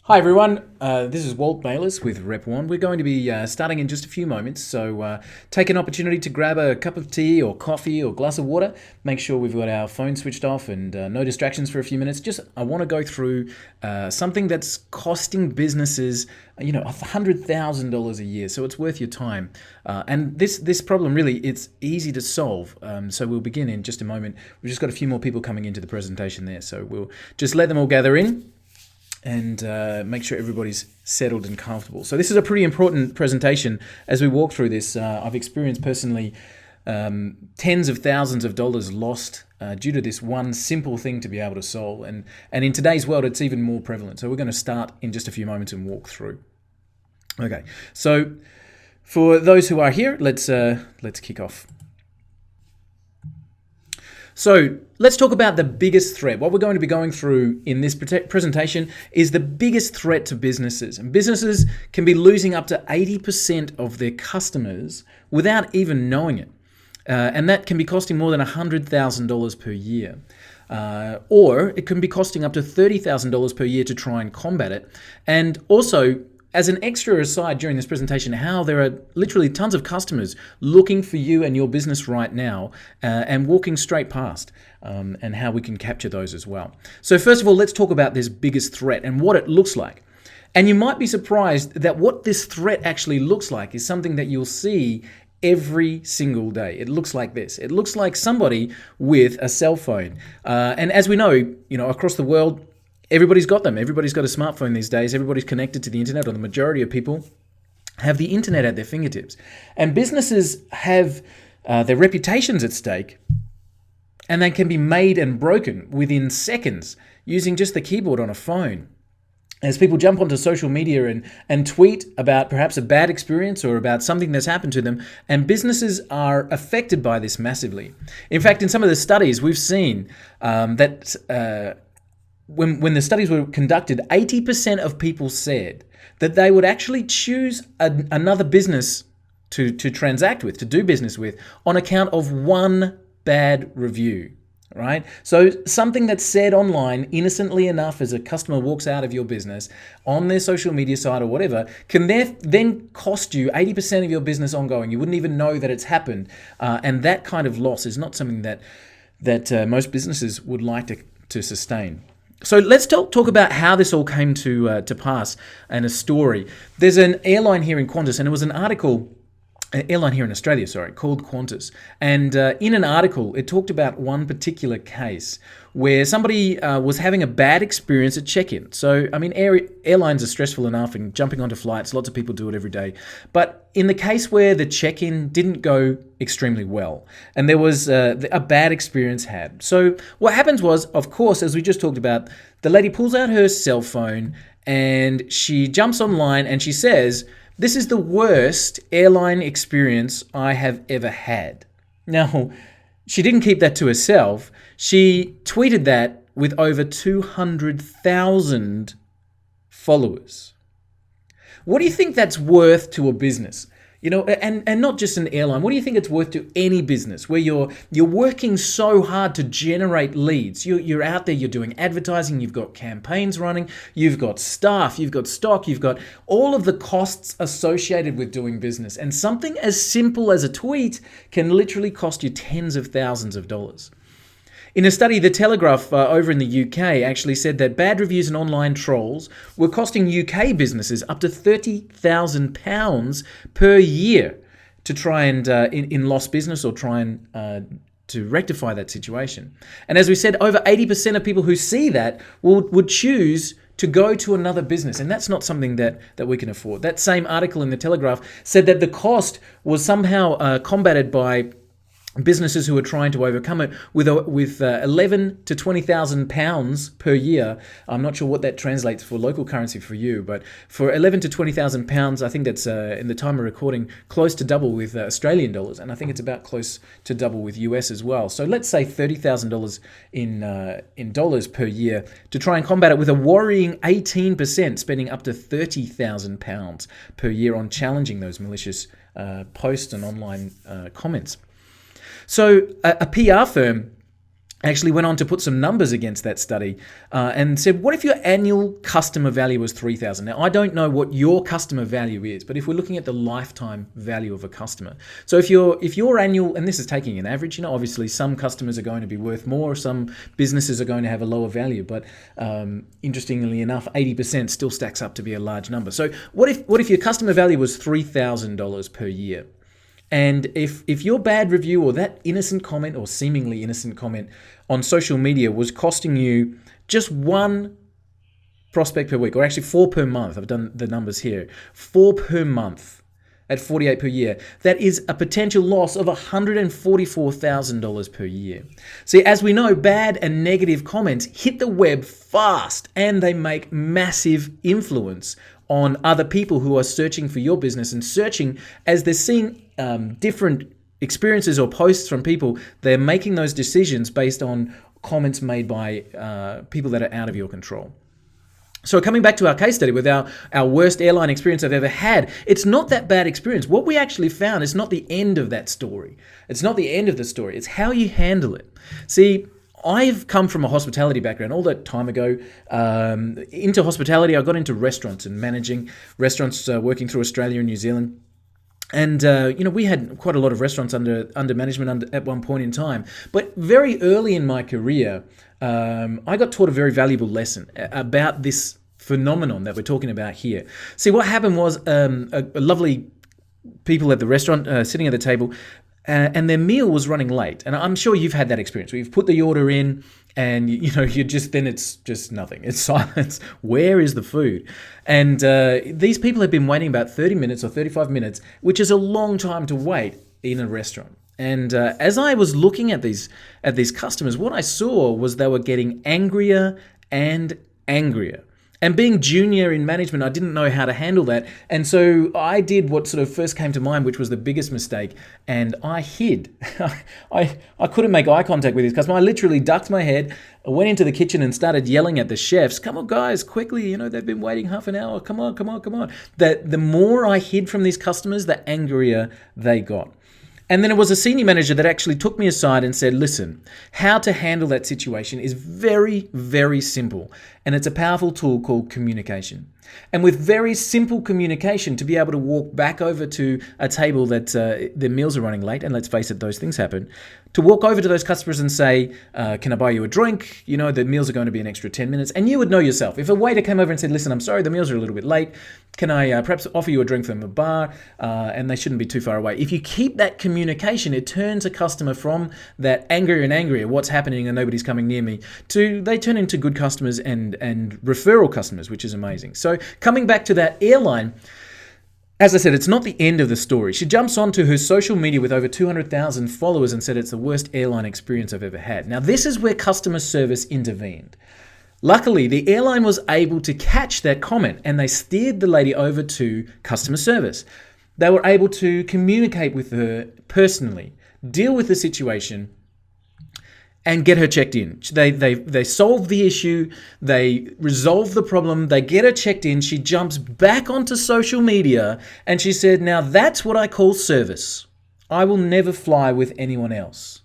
Hi everyone, this is Walt Bayliss with Repwarn. We're going to be starting in just a few moments, so take an opportunity to grab a cup of tea or coffee or glass of water. Make sure we've got our phone switched off and no distractions for a few minutes. I want to go through something that's costing businesses, $100,000 a year, so it's worth your time. And this problem really, it's easy to solve. So we'll begin in just a moment. We've just got a few more people coming into the presentation there, so we'll just let them all gather in and make sure everybody's settled and comfortable. So this is a pretty important presentation. As we walk through this, I've experienced personally tens of thousands of dollars lost due to this one simple thing to be able to solve. And in today's world, it's even more prevalent. So we're going to start in just a few moments and walk through. Okay, so for those who are here, let's kick off. So let's talk about the biggest threat. What we're going to be going through in this presentation is the biggest threat to businesses. And businesses can be losing up to 80% of their customers without even knowing it. And that can be costing more than $100,000 per year. Or it can be costing up to $30,000 per year to try and combat it. And also, as an extra aside during this presentation, how there are literally tons of customers looking for you and your business right now and walking straight past, and how we can capture those as well. So first of all, let's talk about this biggest threat and what it looks like. And you might be surprised that what this threat actually looks like is something that you'll see every single day. It looks like this. It looks like somebody with a cell phone. And as we know, across the world, everybody's got them. Everybody's got a smartphone these days. Everybody's connected to the internet, or the majority of people have the internet at their fingertips. And businesses have their reputations at stake, and they can be made and broken within seconds using just the keyboard on a phone. As people jump onto social media and tweet about perhaps a bad experience or about something that's happened to them, and businesses are affected by this massively. In fact, in some of the studies, we've seen that when the studies were conducted, 80% of people said that they would actually choose another business to transact with, to do business with, on account of one bad review, right? So something that's said online innocently enough as a customer walks out of your business on their social media site or whatever can then cost you 80% of your business ongoing. You wouldn't even know that it's happened. And that kind of loss is not something that most businesses would like to sustain. So let's talk about how this all came to pass, and a story. There's an airline here in Qantas, and it was an airline here in Australia, called Qantas. And in an article, it talked about one particular case where somebody was having a bad experience at check-in. So, I mean, airlines are stressful enough, and jumping onto flights, lots of people do it every day. But in the case where the check-in didn't go extremely well, and there was a bad experience had. So what happens was, of course, as we just talked about, the lady pulls out her cell phone and she jumps online and she says, "This is the worst airline experience I have ever had." Now, she didn't keep that to herself. She tweeted that with over 200,000 followers. What do you think that's worth to a business? And not just an airline. What do you think it's worth to any business where you're working so hard to generate leads? You're out there, you're doing advertising, you've got campaigns running, you've got staff, you've got stock, you've got all of the costs associated with doing business. And something as simple as a tweet can literally cost you tens of thousands of dollars. In a study, The Telegraph over in the UK actually said that bad reviews and online trolls were costing UK businesses up to £30,000 per year to try and in lost business, or try and to rectify that situation. And as we said, over 80% of people who see that would choose to go to another business, and that's not something that we can afford. That same article in The Telegraph said that the cost was somehow combated by businesses who are trying to overcome it with 11 to 20,000 pounds per year. I'm not sure what that translates for local currency for you, but for 11 to 20,000 pounds, I think that's in the time of recording close to double with Australian dollars, and I think it's about close to double with US as well. So let's say $30,000 in dollars per year to try and combat it, with a worrying 18% spending up to £30,000 per year on challenging those malicious posts and online comments. So a PR firm actually went on to put some numbers against that study and said, what if your annual customer value was 3,000? Now, I don't know what your customer value is, but if we're looking at the lifetime value of a customer. So if your annual, and this is taking an average, obviously some customers are going to be worth more, some businesses are going to have a lower value, but interestingly enough, 80% still stacks up to be a large number. So what if your customer value was $3,000 per year? And if your bad review or that innocent comment or seemingly innocent comment on social media was costing you just one prospect per week, or actually 4 per month, I've done the numbers here, 4 per month at 48 per year, that is a potential loss of $144,000 per year. See, as we know, bad and negative comments hit the web fast and they make massive influence on other people who are searching for your business and searching as they're seeing different experiences or posts from people. They're making those decisions based on comments made by people that are out of your control. So coming back to our case study with our worst airline experience I've ever had, it's not that bad experience. What we actually found is not the end of that story. It's not the end of the story. It's how you handle it. See, I've come from a hospitality background all that time ago. Into hospitality, I got into restaurants and managing restaurants, working through Australia and New Zealand. And, we had quite a lot of restaurants under management at one point in time. But very early in my career, I got taught a very valuable lesson about this phenomenon that we're talking about here. See, what happened was a lovely people at the restaurant sitting at the table, and their meal was running late. And I'm sure you've had that experience where you've put the order in and then it's just nothing. It's silence. Where is the food? And these people have been waiting about 30 minutes or 35 minutes, which is a long time to wait in a restaurant. And as I was looking at these customers, what I saw was they were getting angrier and angrier. And being junior in management, I didn't know how to handle that. And so I did what sort of first came to mind, which was the biggest mistake. And I hid. I couldn't make eye contact with this customer. I literally ducked my head, went into the kitchen and started yelling at the chefs, come on guys, quickly, they've been waiting half an hour. Come on. The more I hid from these customers, the angrier they got. And then it was a senior manager that actually took me aside and said, listen, how to handle that situation is very, very simple. And it's a powerful tool called communication. And with very simple communication, to be able to walk back over to a table that their meals are running late, and let's face it, those things happen, to walk over to those customers and say, can I buy you a drink? The meals are going to be an extra 10 minutes. And you would know yourself. If a waiter came over and said, listen, I'm sorry, the meals are a little bit late. Can I perhaps offer you a drink from a bar? And they shouldn't be too far away. If you keep that communication, it turns a customer from that angrier and angrier, what's happening and nobody's coming near me, to they turn into good customers and referral customers, which is amazing. So coming back to that airline, as I said, it's not the end of the story. She jumps onto her social media with over 200,000 followers and said it's the worst airline experience I've ever had. Now, this is where customer service intervened. Luckily, the airline was able to catch that comment and they steered the lady over to customer service. They were able to communicate with her personally, deal with the situation, and get her checked in. They solve the issue, they resolve the problem, they get her checked in, she jumps back onto social media and she said, now that's what I call service. I will never fly with anyone else.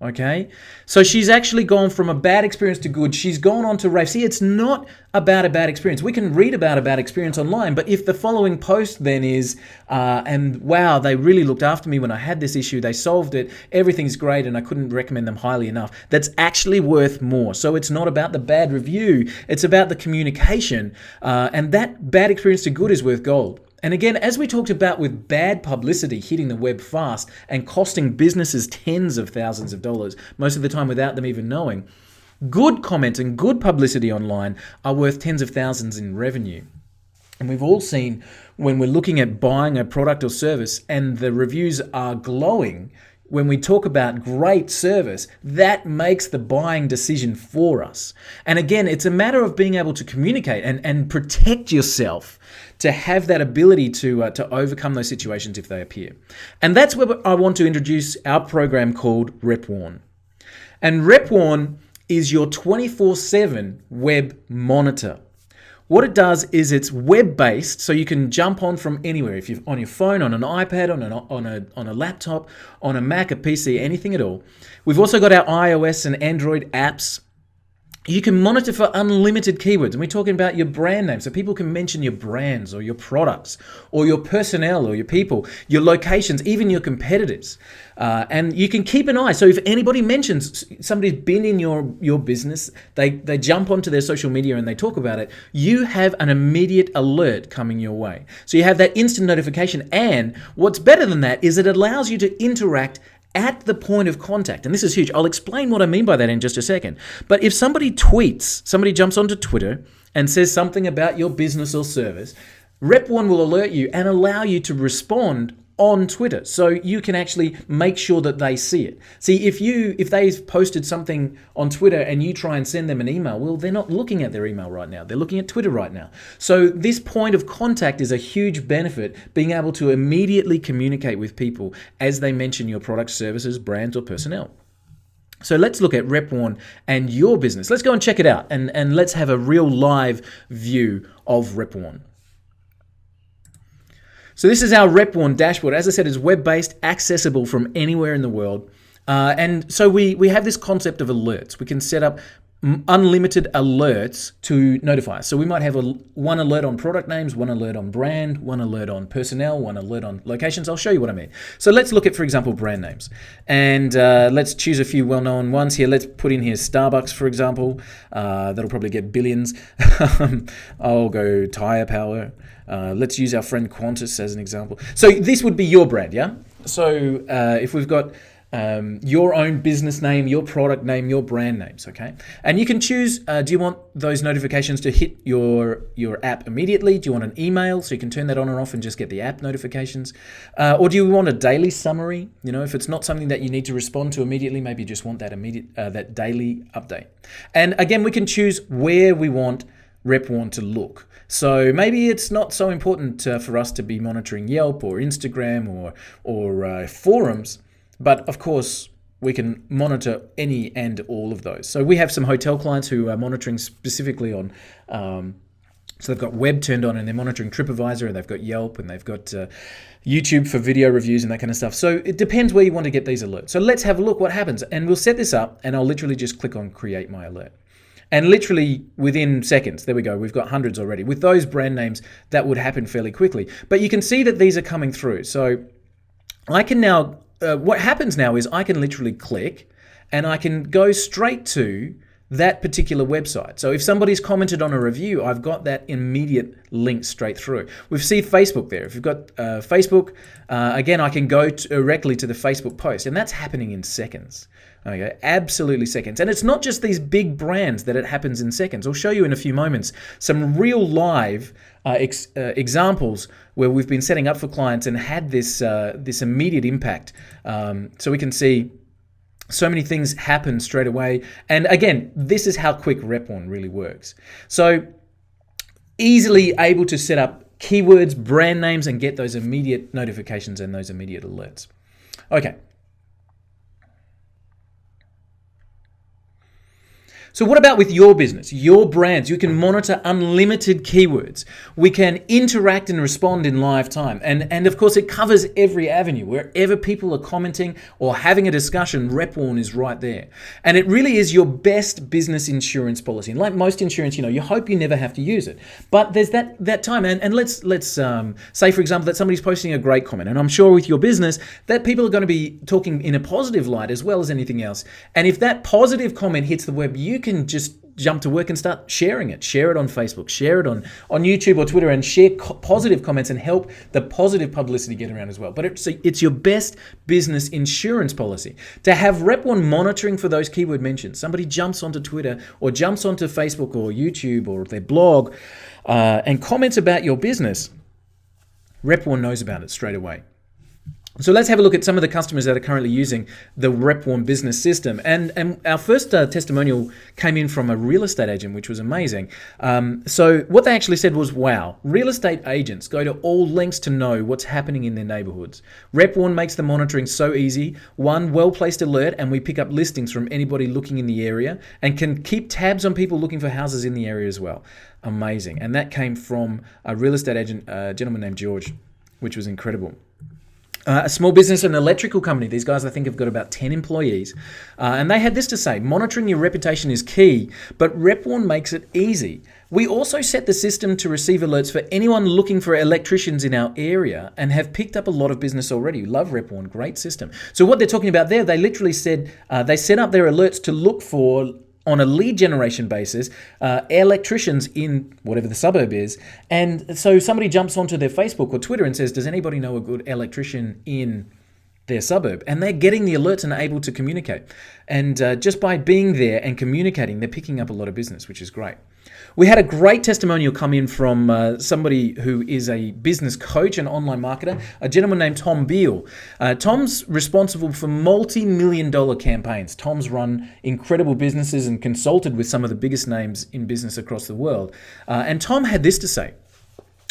Okay? So she's actually gone from a bad experience to good. She's gone on to rave. See, it's not about a bad experience. We can read about a bad experience online, but if the following post then is, and wow, they really looked after me when I had this issue, they solved it, everything's great, and I couldn't recommend them highly enough, that's actually worth more. So it's not about the bad review, it's about the communication, and that bad experience to good is worth gold. And again, as we talked about with bad publicity hitting the web fast and costing businesses tens of thousands of dollars, most of the time without them even knowing, good comments and good publicity online are worth tens of thousands in revenue. And we've all seen when we're looking at buying a product or service and the reviews are glowing, when we talk about great service, that makes the buying decision for us. And again, it's a matter of being able to communicate and protect yourself to have that ability to overcome those situations if they appear. And that's where I want to introduce our program called Repwarn. And Repwarn is your 24/7 web monitor. What it does is it's web-based, so you can jump on from anywhere. If you're on your phone, on an iPad, on a laptop, on a Mac, a PC, anything at all. We've also got our iOS and Android apps. You can monitor for unlimited keywords, and we're talking about your brand name, so people can mention your brands or your products or your personnel or your people, your locations, even your competitors. And you can keep an eye. So if anybody mentions somebody's been in your business, they jump onto their social media and they talk about it, you have an immediate alert coming your way. So you have that instant notification, and what's better than that is it allows you to interact at the point of contact. And this is huge. I'll explain what I mean by that in just a second. But if somebody tweets, somebody jumps onto Twitter and says something about your business or service, Repwarn will alert you and allow you to respond on Twitter, so you can actually make sure that they see it. See, if they've posted something on Twitter and you try and send them an email, well, they're not looking at their email right now. They're looking at Twitter right now. So this point of contact is a huge benefit, being able to immediately communicate with people as they mention your products, services, brands, or personnel. So let's look at Repwarn and your business. Let's go and check it out, and let's have a real live view of Repwarn. So this is our Repwarn dashboard. As I said, it's web-based, accessible from anywhere in the world. And so we have this concept of alerts. We can set up unlimited alerts to notify us. So we might have one alert on product names, one alert on brand, one alert on personnel, one alert on locations. I'll show you what I mean. So let's look at, for example, brand names. And let's choose a few well-known ones here. Let's put in here Starbucks, for example. That'll probably get billions. I'll go Tire Power. Let's use our friend Qantas as an example. So this would be your brand, yeah? So if we've got your own business name, your product name, your brand names, okay? And you can choose, do you want those notifications to hit your app immediately? Do you want an email so you can turn that on and off and just get the app notifications? Or do you want a daily summary? You know, if it's not something that you need to respond to immediately, maybe you just want that that daily update. And again, we can choose where we want Repwarn to look. So maybe it's not so important for us to be monitoring Yelp or Instagram or forums, but of course we can monitor any and all of those. So we have some hotel clients who are monitoring specifically on, so they've got web turned on and they're monitoring TripAdvisor, and they've got Yelp, and they've got YouTube for video reviews and that kind of stuff. So it depends where you want to get these alerts. So let's have a look what happens, and we'll set this up, and I'll literally just click on create my alert. And literally within seconds, there we go, we've got hundreds already. With those brand names, that would happen fairly quickly. But you can see that these are coming through. So I can now, what happens now is I can literally click and I can go straight to that particular website. So if somebody's commented on a review, I've got that immediate link straight through. We've seen Facebook there. If you've got Facebook, again, I can go directly to the Facebook post, and that's happening in seconds. Okay, absolutely seconds. And it's not just these big brands that it happens in seconds. I'll show you in a few moments some real live examples where we've been setting up for clients and had this immediate impact. So we can see so many things happen straight away. And again, this is how quick Repwarn really works. So easily able to set up keywords, brand names, and get those immediate notifications and those immediate alerts. Okay. So what about with your business, your brands? You can monitor unlimited keywords. We can interact and respond in live time. And of course, it covers every avenue. Wherever people are commenting or having a discussion, Repwarn is right there. And it really is your best business insurance policy. And like most insurance, you hope you never have to use it. But there's that time. And let's say, for example, that somebody's posting a great comment. And I'm sure with your business that people are going to be talking in a positive light as well as anything else. And if that positive comment hits the web, you can just jump to work and start sharing it. Share it on Facebook, share it on YouTube or Twitter, and share positive comments and help the positive publicity get around as well. But it's your best business insurance policy to have Repwarn monitoring for those keyword mentions. Somebody jumps onto Twitter or jumps onto Facebook or YouTube or their blog and comments about your business. Repwarn knows about it straight away. So let's have a look at some of the customers that are currently using the Repwarn business system. And our first testimonial came in from a real estate agent, which was amazing. So what they actually said was, wow, real estate agents go to all lengths to know what's happening in their neighborhoods. Repwarn makes the monitoring so easy. One well-placed alert, and we pick up listings from anybody looking in the area and can keep tabs on people looking for houses in the area as well. Amazing. And that came from a real estate agent, a gentleman named George, which was incredible. A small business, an electrical company. These guys, I think, have got about 10 employees. And they had this to say: monitoring your reputation is key, but Repwarn makes it easy. We also set the system to receive alerts for anyone looking for electricians in our area and have picked up a lot of business already. Love Repwarn, great system. So what they're talking about there, they literally said they set up their alerts to look for, on a lead generation basis, electricians in whatever the suburb is. And so somebody jumps onto their Facebook or Twitter and says, does anybody know a good electrician in their suburb? And they're getting the alerts and are able to communicate. And just by being there and communicating, they're picking up a lot of business, which is great. We had a great testimonial come in from somebody who is a business coach and online marketer, a gentleman named Tom Beal. Tom's responsible for multi-million-dollar campaigns. Tom's run incredible businesses and consulted with some of the biggest names in business across the world. And Tom had this to say: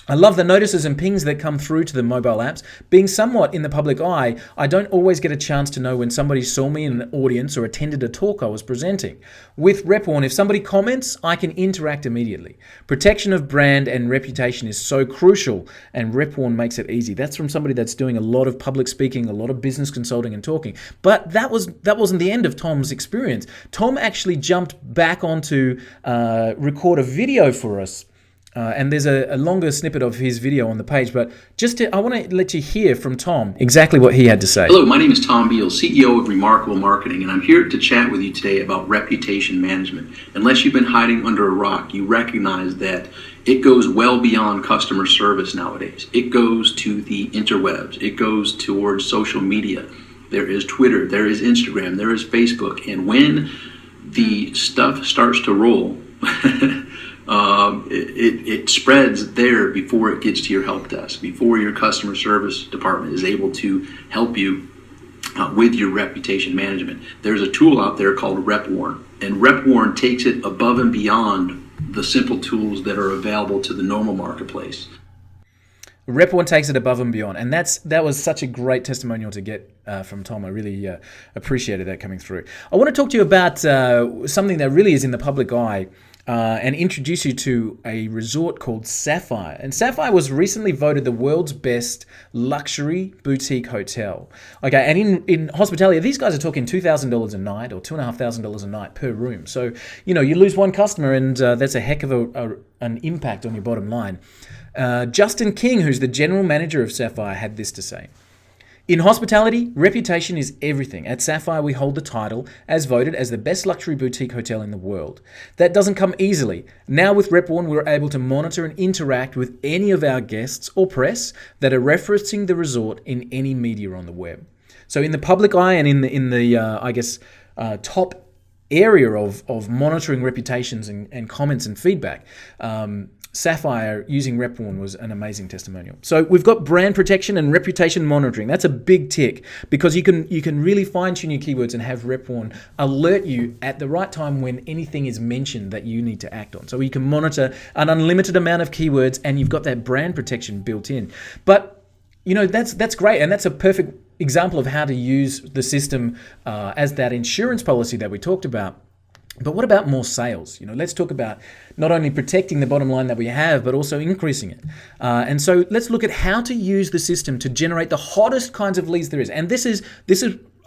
I love the notices and pings that come through to the mobile apps. Being somewhat in the public eye, I don't always get a chance to know when somebody saw me in an audience or attended a talk I was presenting. With Repwarn, if somebody comments, I can interact immediately. Protection of brand and reputation is so crucial, and Repwarn makes it easy. That's from somebody that's doing a lot of public speaking, a lot of business consulting and talking. But that wasn't the end of Tom's experience. Tom actually jumped back onto record a video for us. And there's a longer snippet of his video on the page, but I want to let you hear from Tom exactly what he had to say. Hello, my name is Tom Beal, CEO of Remarkable Marketing, and I'm here to chat with you today about reputation management. Unless you've been hiding under a rock, you recognize that it goes well beyond customer service nowadays. It goes to the interwebs. It goes towards social media. There is Twitter, there is Instagram, there is Facebook, and when the stuff starts to roll, it spreads there before it gets to your help desk, before your customer service department is able to help you with your reputation management. There's a tool out there called Repwarn, and Repwarn takes it above and beyond the simple tools that are available to the normal marketplace. Repwarn takes it above and beyond, and that was such a great testimonial to get from Tom. I really appreciated that coming through. I want to talk to you about something that really is in the public eye, and introduce you to a resort called Sapphire. And Sapphire was recently voted the world's best luxury boutique hotel. Okay, and in hospitality, these guys are talking $2,000 a night or $2,500 a night per room. So, you lose one customer and that's a heck of an impact on your bottom line. Justin King, who's the general manager of Sapphire, had this to say: in hospitality, reputation is everything. At Sapphire, we hold the title as voted as the best luxury boutique hotel in the world. That doesn't come easily. Now with Repwarn, we're able to monitor and interact with any of our guests or press that are referencing the resort in any media on the web. So in the public eye and in the top area of monitoring reputations and comments and feedback, Sapphire using Repwarn was an amazing testimonial. So we've got brand protection and reputation monitoring. That's a big tick, because you can really fine-tune your keywords and have Repwarn alert you at the right time when anything is mentioned that you need to act on. So you can monitor an unlimited amount of keywords, and you've got that brand protection built in. But that's great, and that's a perfect example of how to use the system as that insurance policy that we talked about. But what about more sales? Let's talk about not only protecting the bottom line that we have, but also increasing it. And so let's look at how to use the system to generate the hottest kinds of leads there is. And this is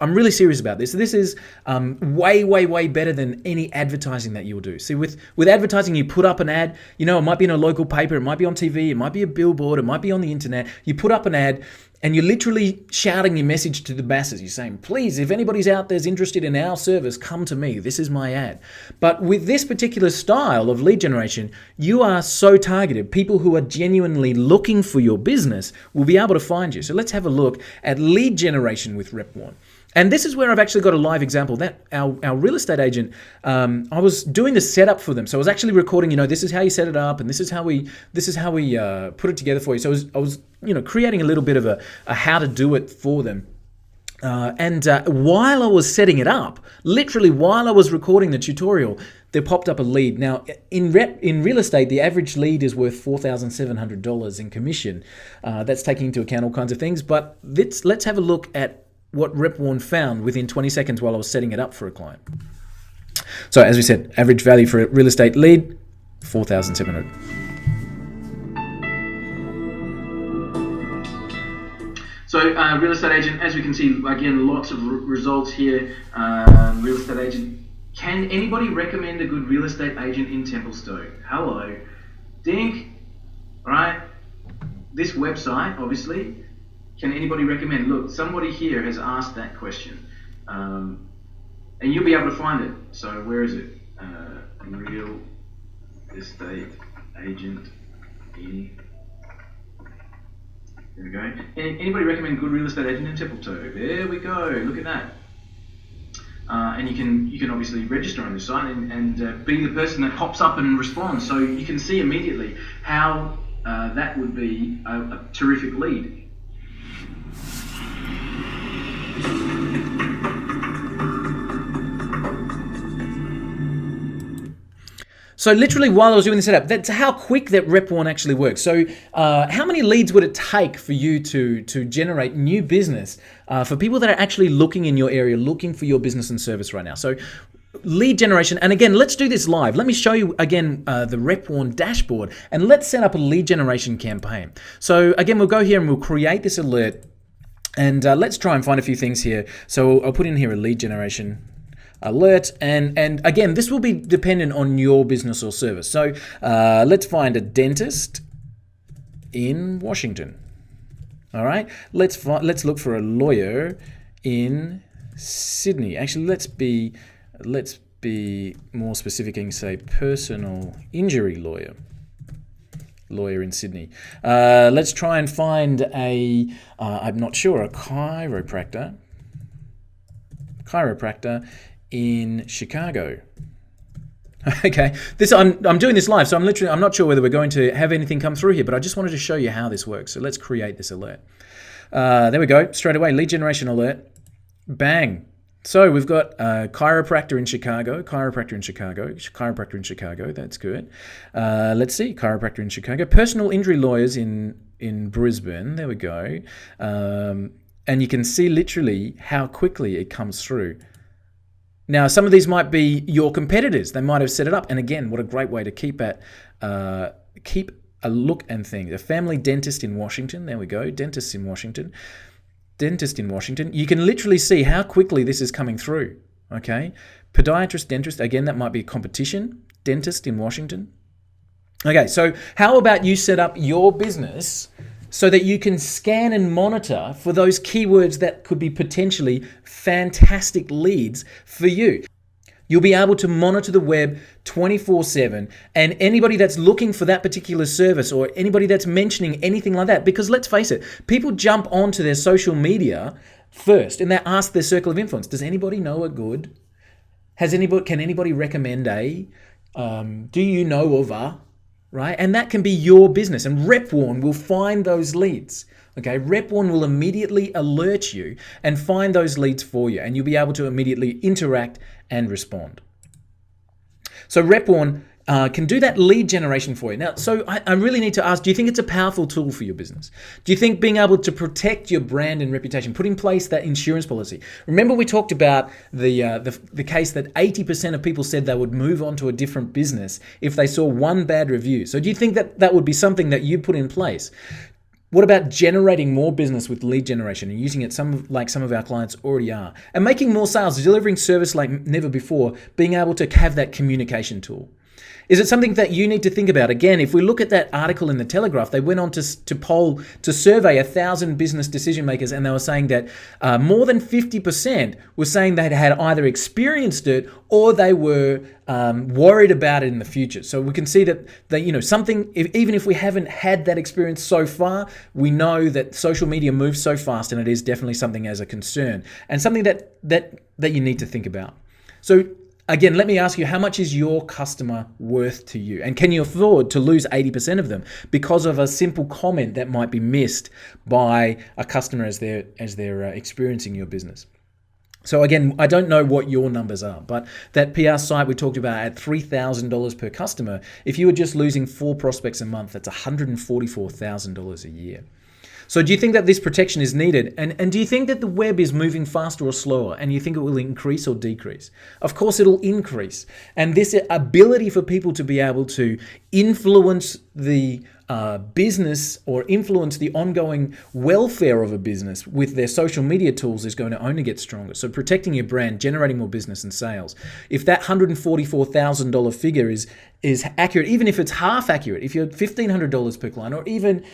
I'm really serious about this. This is way, way, way better than any advertising that you'll do. See, with advertising, you put up an ad. It might be in a local paper, it might be on TV, it might be a billboard, it might be on the internet. You put up an ad, and you're literally shouting your message to the masses. You're saying, please, if anybody's out there's interested in our service, come to me. This is my ad. But with this particular style of lead generation, you are so targeted. People who are genuinely looking for your business will be able to find you. So let's have a look at lead generation with Repwarn. And this is where I've actually got a live example that our real estate agent, I was doing the setup for them. So I was actually recording, this is how you set it up, and this is how we put it together for you. So I was creating a little bit of a how to do it for them. And while I was setting it up, literally while I was recording the tutorial, there popped up a lead. Now, in real estate, the average lead is worth $4,700 in commission. That's taking into account all kinds of things. But let's have a look at what Repwarn found within 20 seconds while I was setting it up for a client. So, as we said, average value for a real estate lead, $4,700. So, real estate agent, as we can see, again, lots of results here. Real estate agent. Can anybody recommend a good real estate agent in Templestowe? Hello. Dink. All right. This website, obviously. Can anybody recommend? Look, somebody here has asked that question. And you'll be able to find it. So, where is it? Real estate agent in... There we go. Anybody recommend good real estate agent in Templestowe? There we go. Look at that. And you can obviously register on this site and be the person that pops up and responds. So you can see immediately how that would be a terrific lead. So literally while I was doing the setup, that's how quick that Repwarn actually works. So how many leads would it take for you to generate new business for people that are actually looking in your area, looking for your business and service right now? So lead generation, and again, let's do this live. Let me show you again the Repwarn dashboard, and let's set up a lead generation campaign. So again, we'll go here and we'll create this alert, and let's try and find a few things here. So I'll put in here a lead generation alert, and again, this will be dependent on your business or service. So let's find a dentist in Washington. All right, let's look for a lawyer in Sydney. Actually, let's be more specific and say personal injury lawyer in Sydney. Let's try and find I'm not sure, a chiropractor in Chicago. Okay, I'm doing this live, so I'm not sure whether we're going to have anything come through here, but I just wanted to show you how this works. So let's create this alert. There we go, straight away, lead generation alert, bang. So we've got a chiropractor in Chicago, that's good. Let's see, chiropractor in Chicago, personal injury lawyers in Brisbane, there we go. And you can see literally how quickly it comes through. Now, some of these might be your competitors. They might have set it up. And again, what a great way to keep a look and things. A family dentist in Washington. There we go. Dentist in Washington. You can literally see how quickly this is coming through. Okay. Podiatrist, dentist. Again, that might be a competition. Dentist in Washington. Okay. So how about you set up your business so that you can scan and monitor for those keywords that could be potentially fantastic leads for you. You'll be able to monitor the web 24/7, and anybody that's looking for that particular service or anybody that's mentioning anything like that, because let's face it, people jump onto their social media first and they ask their circle of influence, does anybody know a good? Can anybody recommend a? Do you know of a? Right? And that can be your business. And Repwarn will find those leads. Okay? Repwarn will immediately alert you and find those leads for you. And you'll be able to immediately interact and respond. So Repwarn can do that lead generation for you. Now, so I really need to ask, do you think it's a powerful tool for your business? Do you think being able to protect your brand and reputation, put in place that insurance policy? Remember we talked about the case that 80% of people said they would move on to a different business if they saw one bad review. So do you think that would be something that you put in place? What about generating more business with lead generation and using it like some of our clients already are? And making more sales, delivering service like never before, being able to have that communication tool. Is it something that you need to think about? Again, if we look at that article in the Telegraph, they went on to survey 1,000 business decision makers, and they were saying that more than 50% were saying they had either experienced it or they were worried about it in the future. So we can see that something, even if we haven't had that experience so far, we know that social media moves so fast, and it is definitely something as a concern and something that you need to think about. So again, let me ask you, how much is your customer worth to you? And can you afford to lose 80% of them because of a simple comment that might be missed by a customer as they're experiencing your business? So again, I don't know what your numbers are, but that PR site we talked about at $3,000 per customer, if you were just losing 4 prospects a month, that's $144,000 a year. So do you think that this protection is needed? And do you think that the web is moving faster or slower? And you think it will increase or decrease? Of course, it'll increase. And this ability for people to be able to influence the business or influence the ongoing welfare of a business with their social media tools is going to only get stronger. So protecting your brand, generating more business and sales. If that $144,000 figure is accurate, even if it's half accurate, if you're $1,500 per client, or even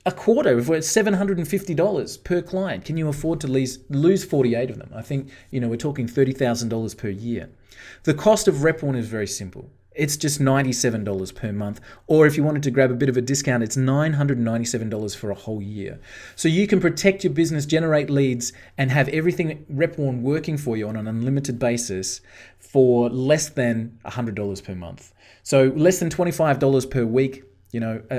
a quarter, if it's $750 per client, can you afford to lose 48 of them? I think, we're talking $30,000 per year. The cost of Repwarn is very simple. It's just $97 per month. Or if you wanted to grab a bit of a discount, it's $997 for a whole year. So you can protect your business, generate leads, and have everything Repwarn working for you on an unlimited basis for less than $100 per month. So less than $25 per week,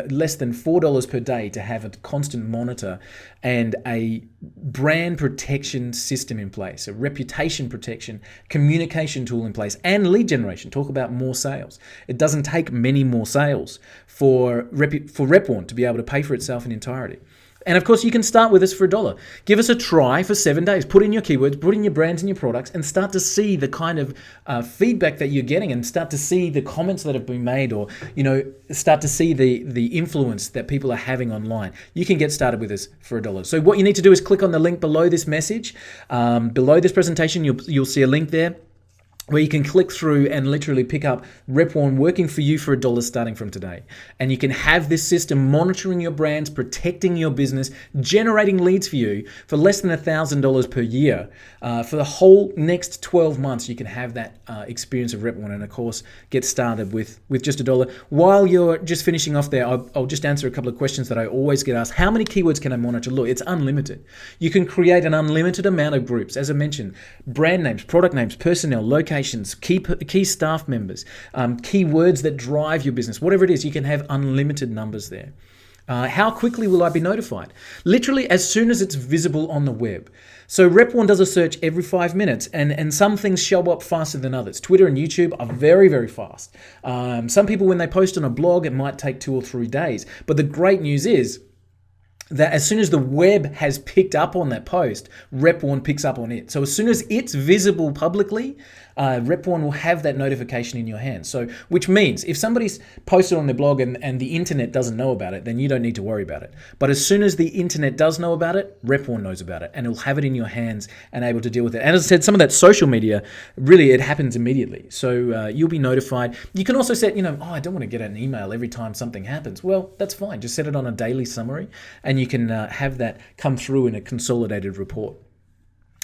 less than $4 per day to have a constant monitor and a brand protection system in place, a reputation protection, communication tool in place, and lead generation. Talk about more sales. It doesn't take many more sales for Repwarn to be able to pay for itself in entirety. And of course, you can start with us for $1. Give us a try for 7 days. Put in your keywords, put in your brands and your products, and start to see the kind of feedback that you're getting, and start to see the comments that have been made, or start to see the influence that people are having online. You can get started with us for $1. So what you need to do is click on the link below this message, below this presentation. You'll see a link there where you can click through and literally pick up Repwarn working for you for $1 starting from today. And you can have this system monitoring your brands, protecting your business, generating leads for you for less than $1,000 per year. For the whole next 12 months, you can have that experience of Repwarn, and of course, get started with just $1. While you're just finishing off there, I'll just answer a couple of questions that I always get asked. How many keywords can I monitor? Look, it's unlimited. You can create an unlimited amount of groups. As I mentioned, brand names, product names, personnel, locations, key staff members, keywords that drive your business, whatever it is, you can have unlimited numbers there. How quickly will I be notified? Literally as soon as it's visible on the web. So Repwarn does a search every 5 minutes, and some things show up faster than others. Twitter and YouTube are very, very fast. Some people, when they post on a blog, it might take 2 or 3 days. But the great news is that as soon as the web has picked up on that post, Repwarn picks up on it. So as soon as it's visible publicly, Repwarn will have that notification in your hands. So, which means if somebody's posted on their blog and the internet doesn't know about it, then you don't need to worry about it. But as soon as the internet does know about it, Repwarn knows about it, and it'll have it in your hands and able to deal with it. And as I said, some of that social media, really, it happens immediately. So you'll be notified. You can also set, I don't want to get an email every time something happens. Well, that's fine. Just set it on a daily summary, and you can have that come through in a consolidated report.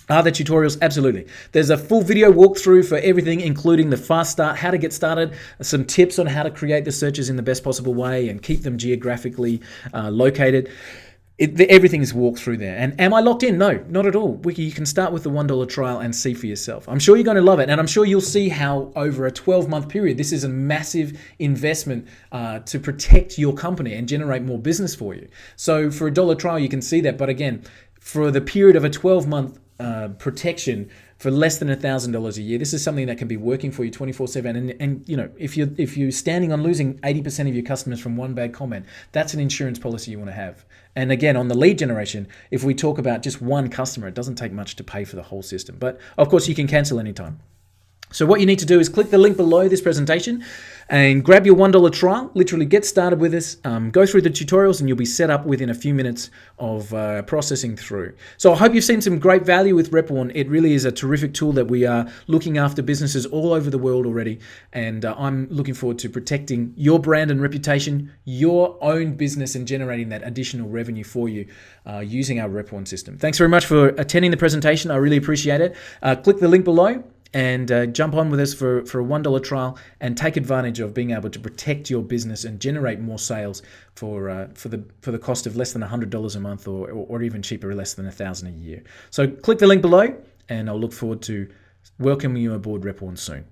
Are there tutorials? Absolutely. There's a full video walkthrough for everything, including the fast start, how to get started, some tips on how to create the searches in the best possible way and keep them geographically located. Everything is walked through there. And am I locked in? No, not at all. You can start with the $1 trial and see for yourself. I'm sure you're going to love it. And I'm sure you'll see how over a 12-month period, this is a massive investment to protect your company and generate more business for you. So for a $1 trial, you can see that. But again, for the period of a 12-month protection for less than $1,000 a year, this is something that can be working for you 24/7. And if you're standing on losing 80% of your customers from one bad comment, that's an insurance policy you want to have. And again, on the lead generation, if we talk about just one customer, it doesn't take much to pay for the whole system. But of course, you can cancel anytime. So what you need to do is click the link below this presentation and grab your $1 trial. Literally get started with this, go through the tutorials, and you'll be set up within a few minutes of processing through. So I hope you've seen some great value with Repwarn. It really is a terrific tool that we are looking after businesses all over the world already, and I'm looking forward to protecting your brand and reputation, your own business, and generating that additional revenue for you using our Repwarn system. Thanks very much for attending the presentation. I really appreciate it. Click the link below and jump on with us for a $1 trial and take advantage of being able to protect your business and generate more sales for the cost of less than $100 a month or even cheaper, less than $1,000 a year. So click the link below, and I'll look forward to welcoming you aboard Repwarn soon.